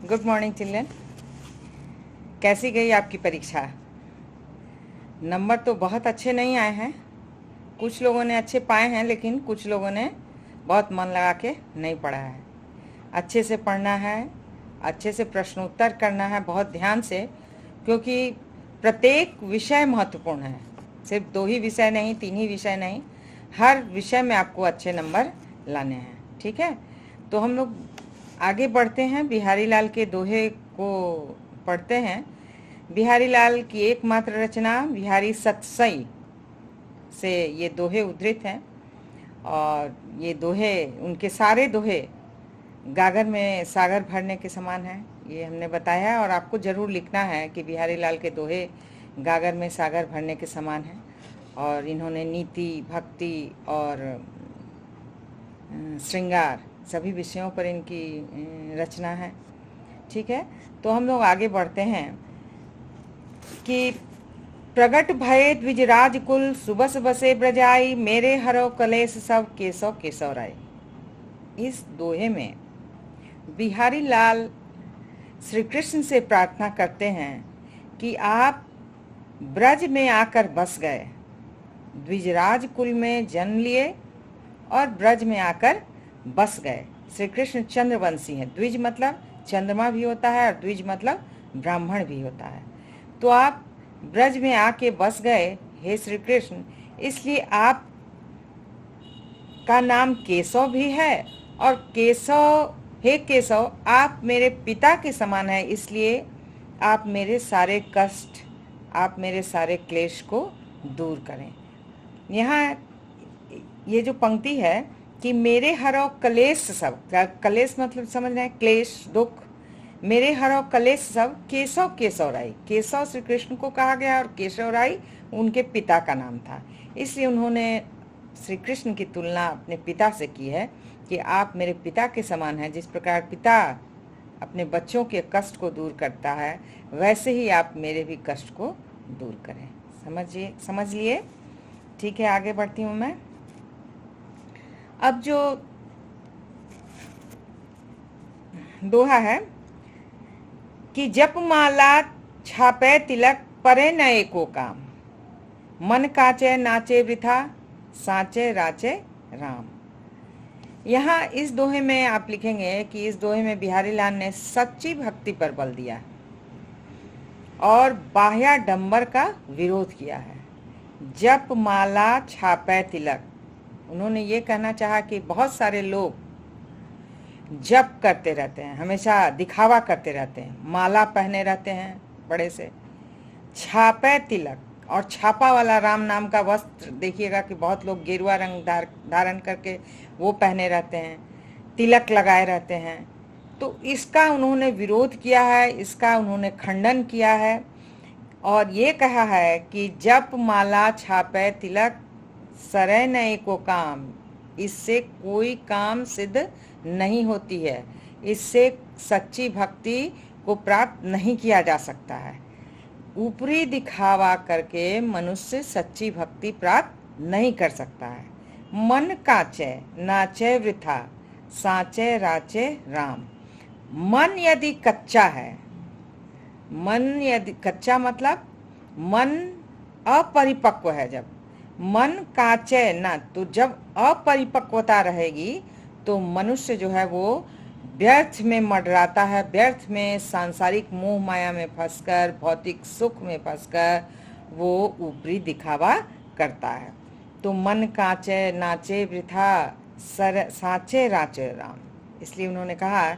Good morning children. कैसी गई आपकी परीक्षा? नंबर तो बहुत अच्छे नहीं आए हैं। कुछ लोगों ने अच्छे पाए हैं, लेकिन कुछ लोगों ने बहुत मन लगा के नहीं पढ़ा है। अच्छे से पढ़ना है, अच्छे से प्रश्नोत्तर करना है, बहुत ध्यान से, क्योंकि प्रत्येक विषय महत्वपूर्ण है। सिर्फ 2 ही विषय नहीं, 3 ही विषय नहीं, हर विषय में आपको अच्छे नंबर लाने हैं। ठीक है, तो हम लोग आगे बढ़ते हैं। बिहारी लाल के दोहे को पढ़ते हैं। बिहारी लाल की एकमात्र रचना बिहारी सतसई से ये दोहे उद्धृत हैं, और ये दोहे, उनके सारे दोहे गागर में सागर भरने के समान है, ये हमने बताया। और आपको ज़रूर लिखना है कि बिहारी लाल के दोहे गागर में सागर भरने के समान है, और इन्होंने नीति, भक्ति और श्रृंगार सभी विषयों पर इनकी रचना है। ठीक है, तो हम लोग आगे बढ़ते हैं कि प्रगट भये द्विजराज कुल, सुबस बसे ब्रजाई, मेरे हरो कलेश सब केशव केशव राय। इस दोहे में बिहारी लाल श्री कृष्ण से प्रार्थना करते हैं कि आप ब्रज में आकर बस गए, द्विजराज कुल में जन्म लिए और ब्रज में आकर बस गए। श्री कृष्ण चंद्रवंशी हैं। द्विज मतलब चंद्रमा भी होता है और द्विज मतलब ब्राह्मण भी होता है। तो आप ब्रज में आके बस गए हे श्री कृष्ण, इसलिए आप का नाम केशव भी है, और केशव, हे केशव, आप मेरे पिता के समान है, इसलिए आप मेरे सारे कष्ट, आप मेरे सारे क्लेश को दूर करें। यहाँ ये जो पंक्ति है कि मेरे हरो कलेश सब, कलेश मतलब समझ रहे हैं, क्लेश, दुख। मेरे हरो कलेश सब केशव केशव राय। केशव श्री कृष्ण को कहा गया और केशव राय उनके पिता का नाम था, इसलिए उन्होंने श्री कृष्ण की तुलना अपने पिता से की है कि आप मेरे पिता के समान हैं। जिस प्रकार पिता अपने बच्चों के कष्ट को दूर करता है, वैसे ही आप मेरे भी कष्ट को दूर करें। समझ लिए? ठीक है, आगे बढ़ती हूँ मैं। अब जो दोहा है कि जप माला छापे तिलक, परे न एको काम, मन काचे नाचे वृथा, साचे राचे राम। यहाँ इस दोहे में आप लिखेंगे कि इस दोहे में बिहारी लाल ने सच्ची भक्ति पर बल दिया और बाह्याडंबर का विरोध किया है। जप माला छापे तिलक, उन्होंने ये कहना चाहा कि बहुत सारे लोग जप करते रहते हैं, हमेशा दिखावा करते रहते हैं, माला पहने रहते हैं बड़े से, छापे तिलक, और छापा वाला राम नाम का वस्त्र देखिएगा कि बहुत लोग गेरुआ रंग धारण करके वो पहने रहते हैं, तिलक लगाए रहते हैं। तो इसका उन्होंने विरोध किया है, इसका उन्होंने खंडन किया है, और ये कहा है कि जप माला छापे तिलक, सरे नए को काम, इससे कोई काम सिद्ध नहीं होती है, इससे सच्ची भक्ति को प्राप्त नहीं किया जा सकता है। ऊपरी दिखावा करके मनुष्य सच्ची भक्ति प्राप्त नहीं कर सकता है। मन काचे नाचे वृथा, साचे राचे राम। मन यदि कच्चा है, मन यदि कच्चा मतलब मन अपरिपक्व है, जब मन काचे ना, तो जब अपरिपक्वता रहेगी तो मनुष्य जो है वो व्यर्थ में मंडराता है, व्यर्थ में सांसारिक मोह माया में फंसकर, भौतिक सुख में फंसकर वो ऊपरी दिखावा करता है। तो मन काचे नाचे वृथा, साचे राचे राम। इसलिए उन्होंने कहा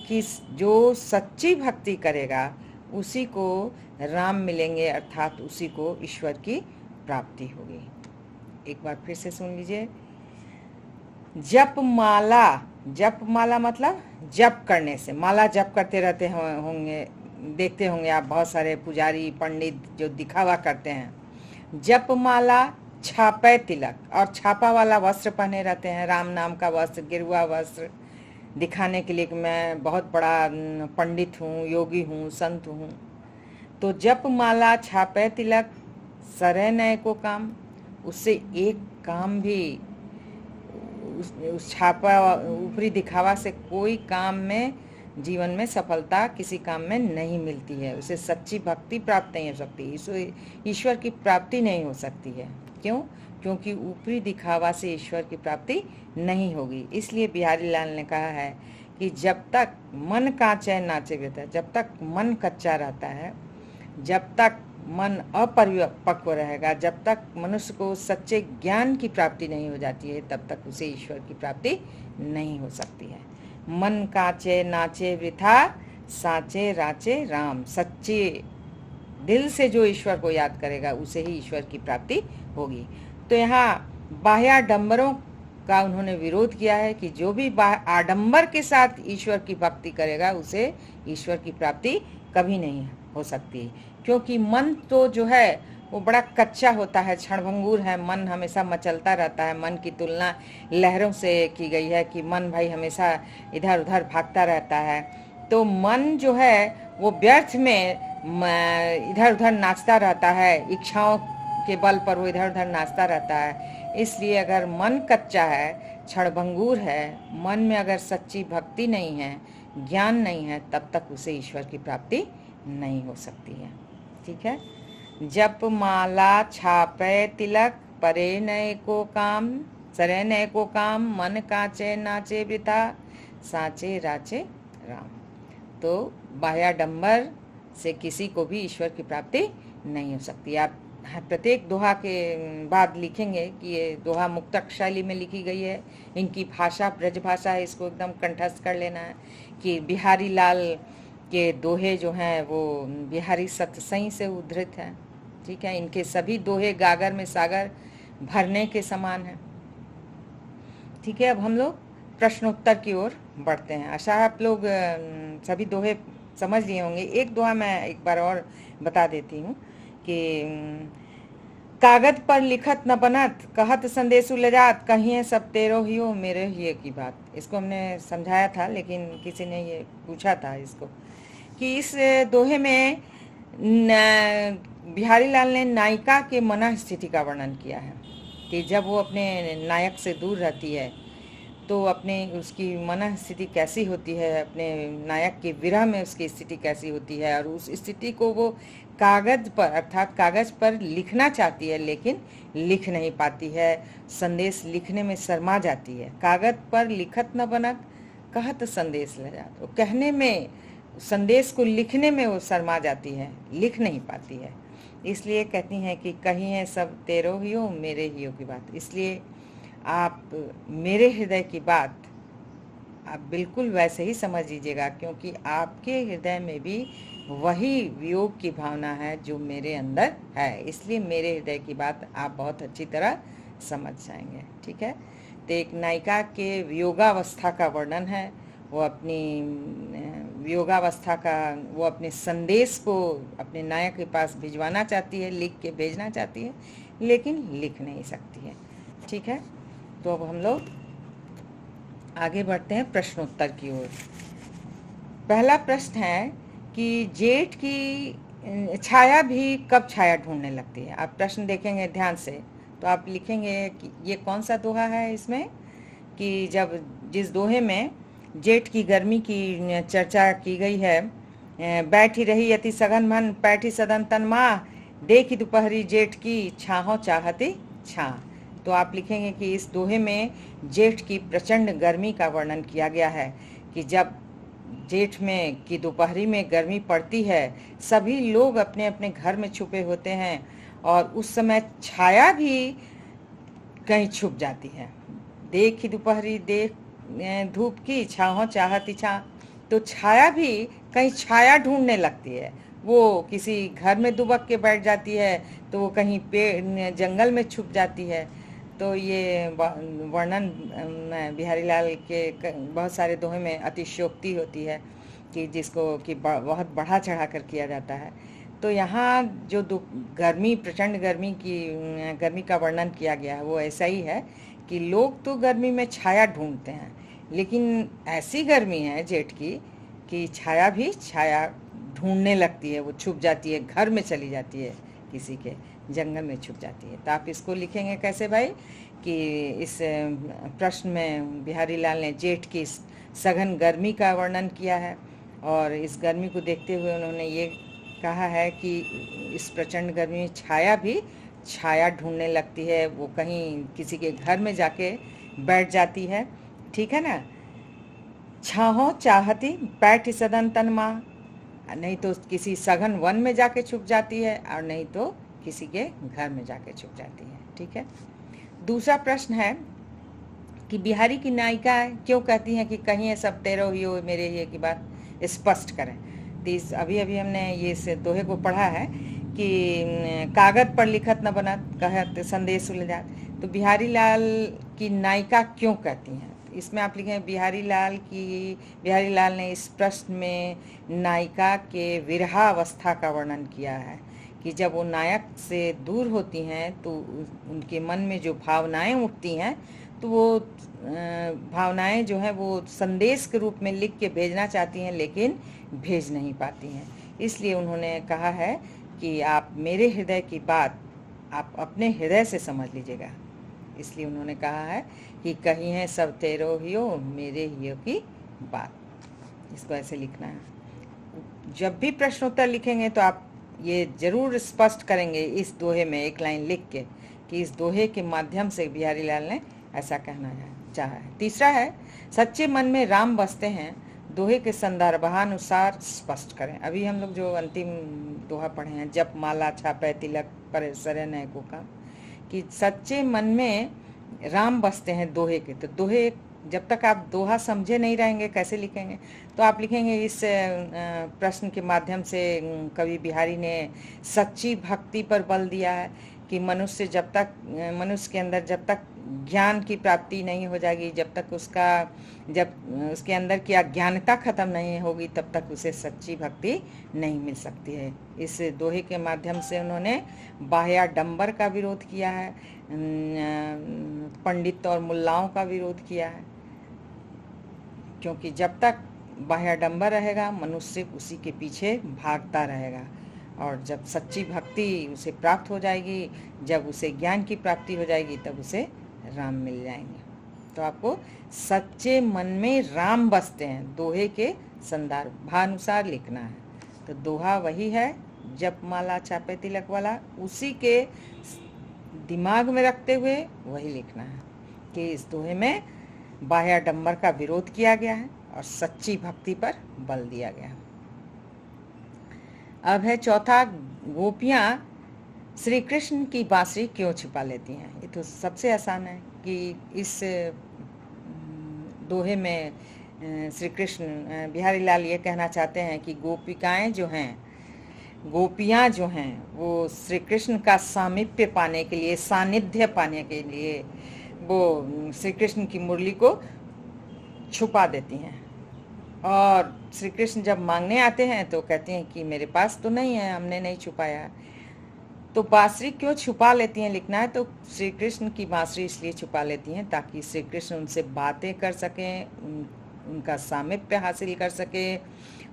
कि जो सच्ची भक्ति करेगा उसी को राम मिलेंगे, अर्थात उसी को ईश्वर की प्राप्ति होगी। एक बार फिर से सुन लीजिए। जप माला मतलब जप करने से, माला जप करते रहते होंगे, देखते होंगे आप बहुत सारे पुजारी पंडित जो दिखावा करते हैं। जप माला छापे तिलक, और छापा वाला वस्त्र पहने रहते हैं, राम नाम का वस्त्र, गिरुआ वस्त्र, दिखाने के लिए कि मैं बहुत बड़ा पंडित हूँ, योगी हूँ, संत हूँ। तो जप माला छापे तिलक, सरे नए को काम, उससे एक काम भी, उस छापा ऊपरी दिखावा से कोई काम में जीवन में सफलता किसी काम में नहीं मिलती है, उसे सच्ची भक्ति प्राप्त नहीं हो सकती, ईश्वर की प्राप्ति नहीं हो सकती है। क्यों? क्योंकि ऊपरी दिखावा से ईश्वर की प्राप्ति नहीं होगी। इसलिए बिहारी लाल ने कहा है कि जब तक मन कांचे नाचे रहता है, जब तक मन कच्चा रहता है, जब तक मन अपरिपक्व रहेगा, जब तक मनुष्य को सच्चे ज्ञान की प्राप्ति नहीं हो जाती है, तब तक उसे ईश्वर की प्राप्ति नहीं हो सकती है। मन कांचे नाचे वृथा, साचे राचे राम। सच्चे दिल से जो ईश्वर को याद करेगा उसे ही ईश्वर की प्राप्ति होगी। तो यहाँ बाह्याडंबरों का उन्होंने विरोध किया है कि जो भी आडंबर के साथ ईश्वर की भक्ति करेगा उसे ईश्वर की प्राप्ति कभी नहीं हो सकती, क्योंकि मन तो जो है वो बड़ा कच्चा होता है, क्षणभंगुर है। मन हमेशा मचलता रहता है। मन की तुलना लहरों से की गई है कि मन भाई हमेशा इधर उधर भागता रहता है। तो मन जो है वो व्यर्थ में इधर उधर नाचता रहता है, इच्छाओं के बल पर वो इधर उधर नाचता रहता है। इसलिए अगर मन कच्चा है, क्षणभंगुर है, मन में अगर सच्ची भक्ति नहीं है, ज्ञान नहीं है, तब तक उसे ईश्वर की प्राप्ति नहीं हो सकती है। ठीक है। जप माला छापे तिलक, परे नए को काम, सरे नए को काम, मन कांचे नाचे वृथा, साचे राचे राम। तो बाह्याडंबर से किसी को भी ईश्वर की प्राप्ति नहीं हो सकती। आप प्रत्येक दोहा के बाद लिखेंगे कि ये दोहा मुक्तक शैली में लिखी गई है, इनकी भाषा ब्रज भाषा है, इसको एकदम कंठस्थ कर लेना है कि बिहारी लाल के दोहे जो हैं वो बिहारी सतसई से उद्धृत हैं। ठीक है। इनके सभी दोहे गागर में सागर भरने के समान हैं। ठीक है। अब हम लोग प्रश्नोत्तर की ओर बढ़ते हैं। आशा है आप लोग सभी दोहे समझ लिए होंगे। एक दोहा मैं एक बार और बता देती हूँ कि कागज पर लिखत न बनत, कहत संदेश उलझात, कहिए सब तेरो हियो मेरे हिये की बात। इसको हमने समझाया था, लेकिन किसी ने ये पूछा था इसको कि इस दोहे में बिहारी लाल ने नायिका के मन स्थिति का वर्णन किया है कि जब वो अपने नायक से दूर रहती है तो अपने उसकी मन स्थिति कैसी होती है, अपने नायक के विरह में उसकी स्थिति कैसी होती है, और उस स्थिति को वो कागज पर अर्थात कागज पर लिखना चाहती है लेकिन लिख नहीं पाती है, संदेश लिखने में शर्मा जाती है। कागज पर लिखत न बनत, कहत संदेश ले जात। वो कहने में, संदेश को लिखने में वो शर्मा जाती है, लिख नहीं पाती है। इसलिए कहती हैं कि कहिए सब तेरो हियो मेरे हियो की बात। इसलिए आप मेरे हृदय की बात आप बिल्कुल वैसे ही समझ लीजिएगा, क्योंकि आपके हृदय में भी वही वियोग की भावना है जो मेरे अंदर है। इसलिए मेरे हृदय की बात आप बहुत अच्छी तरह समझ जाएंगे। ठीक है। तो एक नायिका के वियोगावस्था का वर्णन है। वो अपनी वियोगावस्था का वो अपने संदेश को अपने नायक के पास भिजवाना चाहती है, लिख के भेजना चाहती है, लेकिन लिख नहीं सकती है। ठीक है। तो अब हम लोग आगे बढ़ते हैं प्रश्नोत्तर की ओर। पहला प्रश्न है कि जेठ की छाया भी कब छाया ढूंढने लगती है। आप प्रश्न देखेंगे ध्यान से तो आप लिखेंगे कि ये कौन सा दोहा है इसमें, कि जब जिस दोहे में जेठ की गर्मी की चर्चा की गई है, बैठी रही अति सघन मन, पैठी सदन तन माह, देखी दोपहरी जेठ की छाहों चाहती छा। तो आप लिखेंगे कि इस दोहे में जेठ की प्रचंड गर्मी का वर्णन किया गया है कि जब जेठ में की दोपहरी में गर्मी पड़ती है, सभी लोग अपने अपने घर में छुपे होते हैं और उस समय छाया भी कहीं छुप जाती है। देखी दोपहरी देख धूप की छाहों चाहती छा। तो छाया भी कहीं छाया ढूंढने लगती है। वो किसी घर में दुबक के बैठ जाती है तो वो कहीं पेड़ जंगल में छुप जाती है। तो ये वर्णन बिहारी लाल के बहुत सारे दोहे में अतिशयोक्ति होती है कि जिसको कि बहुत बढ़ा चढ़ा कर किया जाता है। तो यहाँ जो गर्मी प्रचंड गर्मी का वर्णन किया गया है वो ऐसा ही है कि लोग तो गर्मी में छाया ढूंढते हैं, लेकिन ऐसी गर्मी है जेठ की कि छाया भी छाया ढूंढने लगती है, वो छुप जाती है, घर में चली जाती है, किसी के जंगल में छुप जाती है। तो आप इसको लिखेंगे कैसे भाई कि इस प्रश्न में बिहारी लाल ने जेठ की सघन गर्मी का वर्णन किया है और इस गर्मी को देखते हुए उन्होंने ये कहा है कि इस प्रचंड गर्मी में छाया भी छाया ढूंढने लगती है, वो कहीं किसी के घर में जाके बैठ जाती है, ठीक है ना। छाहो चाहती बैठ सदन तन माँ, नहीं तो किसी सघन वन में जाके छुप जाती है और नहीं तो किसी के घर में जाके छुप जाती है, ठीक है। दूसरा प्रश्न है कि बिहारी की नायिका क्यों कहती हैं कि कहीं ये सब तेरो ही हो मेरे ही की बात स्पष्ट करें। तो अभी अभी हमने ये से दोहे को पढ़ा है कि कागज पर लिखत न बनत कहत संदेश उलझात। तो बिहारी लाल की नायिका क्यों कहती हैं, इसमें आप लिखें बिहारी लाल ने इस प्रश्न में नायिका के विरहावस्था का वर्णन किया है कि जब वो नायक से दूर होती हैं तो उनके मन में जो भावनाएं उठती हैं तो वो भावनाएं जो हैं वो संदेश के रूप में लिख के भेजना चाहती हैं लेकिन भेज नहीं पाती हैं। इसलिए उन्होंने कहा है कि आप मेरे हृदय की बात आप अपने हृदय से समझ लीजिएगा। इसलिए उन्होंने कहा है कि कहीं है सब तेरो हियो मेरे हियो की बात, इसको ऐसे लिखना है। जब भी प्रश्नोत्तर लिखेंगे तो आप ये जरूर स्पष्ट करेंगे इस दोहे में एक लाइन लिख के कि इस दोहे के माध्यम से बिहारी लाल ने ऐसा कहना चाहा है। तीसरा है सच्चे मन में राम बसते हैं, दोहे के संदर्भानुसार स्पष्ट करें। अभी हम लोग जो अंतिम दोहा पढ़े हैं जप माला छापे तिलक पर सरे नय को काम, कि सच्चे मन में राम बसते हैं दोहे के। तो दोहे जब तक आप दोहा समझे नहीं रहेंगे कैसे लिखेंगे, तो आप लिखेंगे इस प्रश्न के माध्यम से कवि बिहारी ने सच्ची भक्ति पर बल दिया है कि मनुष्य के अंदर जब तक ज्ञान की प्राप्ति नहीं हो जाएगी, जब उसके अंदर की अज्ञानता खत्म नहीं होगी तब तक उसे सच्ची भक्ति नहीं मिल सकती है। इस दोहे के माध्यम से उन्होंने बाह्याडंबर का विरोध किया है, पंडित और मुल्लाओं का विरोध किया है, क्योंकि जब तक बाह्याडंबर रहेगा मनुष्य उसी के पीछे भागता रहेगा और जब सच्ची भक्ति उसे प्राप्त हो जाएगी, जब उसे ज्ञान की प्राप्ति हो जाएगी तब उसे राम मिल जाएंगे। तो आपको सच्चे मन में राम बसते हैं दोहे के संदर्भानुसार लिखना है। तो दोहा वही है जप माला छापे तिलक वाला, उसी के दिमाग में रखते हुए वही लिखना है कि इस दोहे में बाह्याडंबर का विरोध किया गया है और सच्ची भक्ति पर बल दिया गया है। अब है चौथा, गोपियां श्री कृष्ण की बांसुरी क्यों छुपा लेती हैं। ये तो सबसे आसान है कि इस दोहे में श्री कृष्ण बिहारी लाल ये कहना चाहते हैं कि गोपियां जो हैं वो श्री कृष्ण का सामीप्य पाने के लिए, सानिध्य पाने के लिए वो श्री कृष्ण की मुरली को छुपा देती हैं और श्री कृष्ण जब मांगने आते हैं तो कहते हैं कि मेरे पास तो नहीं है, हमने नहीं छुपाया। तो बांसुरी क्यों छुपा लेती हैं लिखना है, तो श्री कृष्ण की बांसुरी इसलिए छुपा लेती हैं ताकि श्री कृष्ण उनसे बातें कर सकें, उनका सामीप्य हासिल कर सके,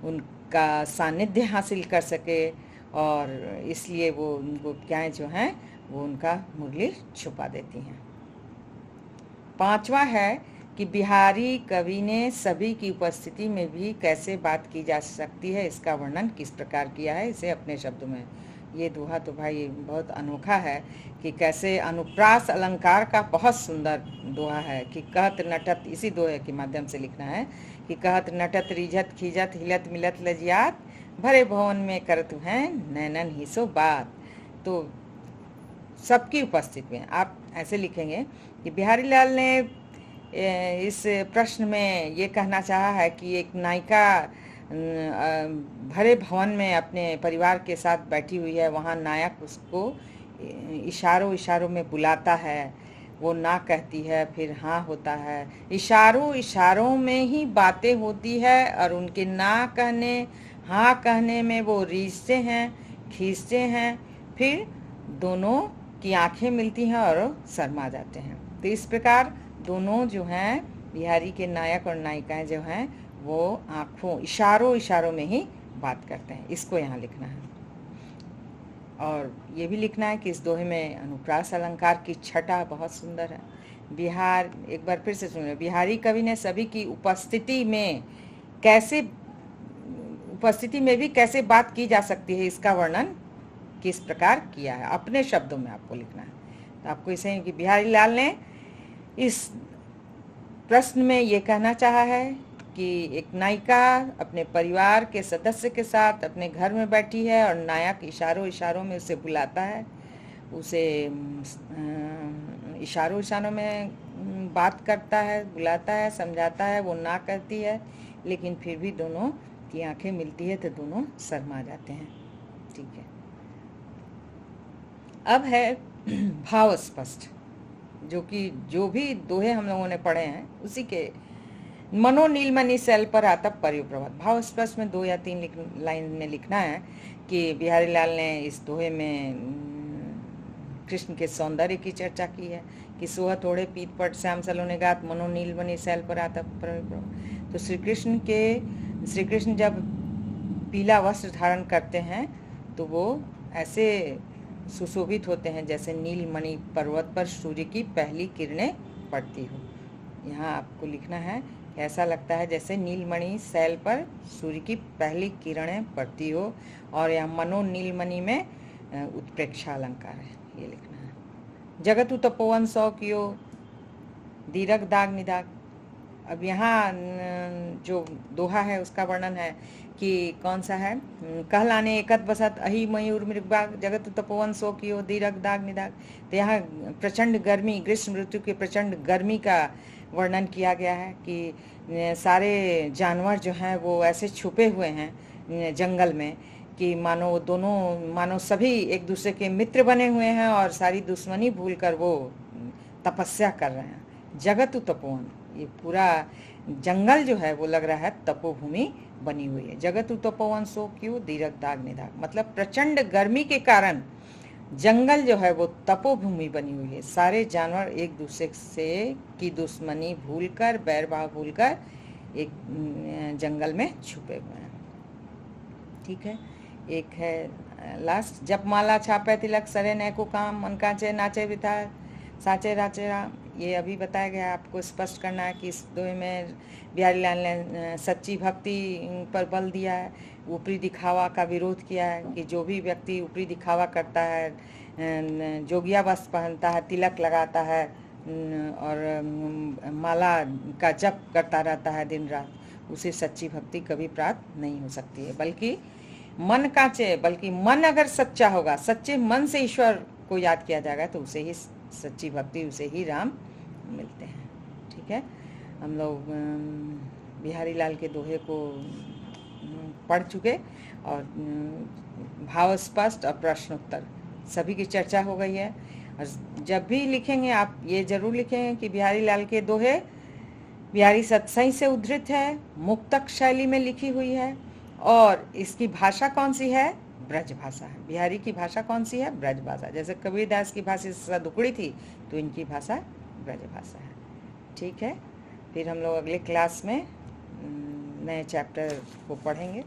उनका सानिध्य हासिल कर सके और इसलिए वो गोपियाएं जो हैं वो उनका मुरली छुपा देती हैं। पांचवा है कि बिहारी कवि ने सभी की उपस्थिति में भी कैसे बात की जा सकती है इसका वर्णन किस प्रकार किया है, इसे अपने शब्दों में। ये दोहा तो भाई बहुत अनोखा है कि कैसे अनुप्रास अलंकार का बहुत सुंदर दोहा है कि कहत नटत, इसी दोहे के माध्यम से लिखना है कि कहत नटत रिझत खिजत हिलत मिलत लजियात भरे भवन में करत हैं नैनन ही सो बात। तो सबकी उपस्थिति में आप ऐसे लिखेंगे कि बिहारी लाल ने इस प्रश्न में ये कहना चाहा है कि एक नायिका भरे भवन में अपने परिवार के साथ बैठी हुई है, वहाँ नायक उसको इशारों में बुलाता है, वो ना कहती है फिर हाँ होता है, इशारों में ही बातें होती है और उनके ना कहने हाँ कहने में वो रीझते हैं, खींचते हैं, फिर दोनों की आंखें मिलती हैं और शर्मा जाते हैं। तो इस प्रकार दोनों जो हैं बिहारी के नायक और नायिकाएं जो हैं वो इशारों में ही बात करते हैं, इसको यहाँ लिखना है। और ये भी लिखना है कि इस दोहे में अनुप्रास अलंकार की छटा बहुत सुंदर है बिहार, एक बार फिर से सुनिए। बिहारी कवि ने सभी की उपस्थिति में कैसे, उपस्थिति में भी कैसे बात की जा सकती है, इसका वर्णन किस प्रकार किया है, अपने शब्दों में आपको लिखना है। तो आपको इसे कि बिहारी लाल ने इस प्रश्न में ये कहना चाहा है कि एक नायिका अपने परिवार के सदस्य के साथ अपने घर में बैठी है और नायक इशारों इशारों में उसे बुलाता है, उसे इशारों इशारों में बात करता है, बुलाता है, समझाता है, वो ना करती है, लेकिन फिर भी दोनों की आंखें मिलती है तो दोनों शर्मा जाते हैं। ठीक है, अब है भाव स्पष्ट, जो कि जो भी दोहे हम लोगों ने पढ़े हैं उसी के मनो नीलमणि सैल पर आता परिप्रभात। भाव स्पष्ट में 2 या 3 लाइन में लिखना है कि बिहारी लाल ने इस दोहे में कृष्ण के सौंदर्य की चर्चा की है कि सोह थोड़े पीत पट श्याम सलोने गात मनो नीलमणि सैल पर आता परिप्रभात। तो श्री कृष्ण जब पीला वस्त्र धारण करते हैं तो वो ऐसे सुशोभित होते हैं जैसे नीलमणि पर्वत पर सूर्य की पहली किरणें पड़ती हो। यहाँ आपको लिखना है कि ऐसा लगता है जैसे नीलमणि सैल पर सूर्य की पहली किरणें पड़ती हो, और यहाँ मनो नीलमणि में उत्प्रेक्षा अलंकार है, ये लिखना है। जगत तपोवन सौ कियो दीरघ दाग निदाग। अब यहाँ जो दोहा है उसका वर्णन है कि कौन सा है, कहलाने एकत बसत अहि मयूर मृगबाग जगत तपोवन सो कियो दीरघ दाग निदाग। तो यहाँ प्रचंड गर्मी, ग्रीष्म ऋतु के प्रचंड गर्मी का वर्णन किया गया है कि सारे जानवर जो हैं वो ऐसे छुपे हुए हैं जंगल में कि मानो सभी एक दूसरे के मित्र बने हुए हैं और सारी दुश्मनी भूलकर वो तपस्या कर रहे हैं। जगत तपोवन, ये पूरा जंगल जो है वो लग रहा है तपोभूमि बनी हुई है। जगत तपोवन सो क्यों दीरघ दाग निदाग, मतलब प्रचंड गर्मी के कारण जंगल जो है वो तपोभूमि बनी हुई है। सारे जानवर एक दूसरे से की दुश्मनी भूलकर, बैरभाव भूलकर एक जंगल में छुपे हुए हैं। ठीक है, एक है लास्ट, जपमाला छापे तिलक सरे नैको काम मन कांचे नाचे वृथा साचे राचे राम। ये अभी बताया गया, आपको स्पष्ट करना है कि इस दोहे में बिहारी लाल ने सच्ची भक्ति पर बल दिया है, ऊपरी दिखावा का विरोध किया है कि जो भी व्यक्ति ऊपरी दिखावा करता है, जोगिया वस्त्र पहनता है, तिलक लगाता है और माला का जप करता रहता है दिन रात, उसे सच्ची भक्ति कभी प्राप्त नहीं हो सकती है। बल्कि मन कांचे, बल्कि मन अगर सच्चा होगा, सच्चे मन से ईश्वर को याद किया जाएगा तो उसे ही सच्ची भक्ति, उसे ही राम मिलते हैं। ठीक है, हम लोग बिहारी लाल के दोहे को पढ़ चुके और भाव स्पष्ट और प्रश्नोत्तर सभी की चर्चा हो गई है। और जब भी लिखेंगे आप ये जरूर लिखेंगे कि बिहारी लाल के दोहे बिहारी सत्संग से उद्धृत है, मुक्तक शैली में लिखी हुई है, और इसकी भाषा कौन सी है, ब्रज भाषा है। बिहारी की भाषा कौन सी है, ब्रज भाषा। जैसे कबीरदास की भाषा सदुकड़ी थी तो इनकी भाषा ब्रज भाषा है। ठीक है, फिर हम लोग अगले क्लास में नए चैप्टर को पढ़ेंगे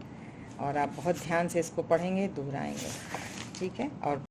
और आप बहुत ध्यान से इसको पढ़ेंगे, दोहराएंगे। ठीक है, और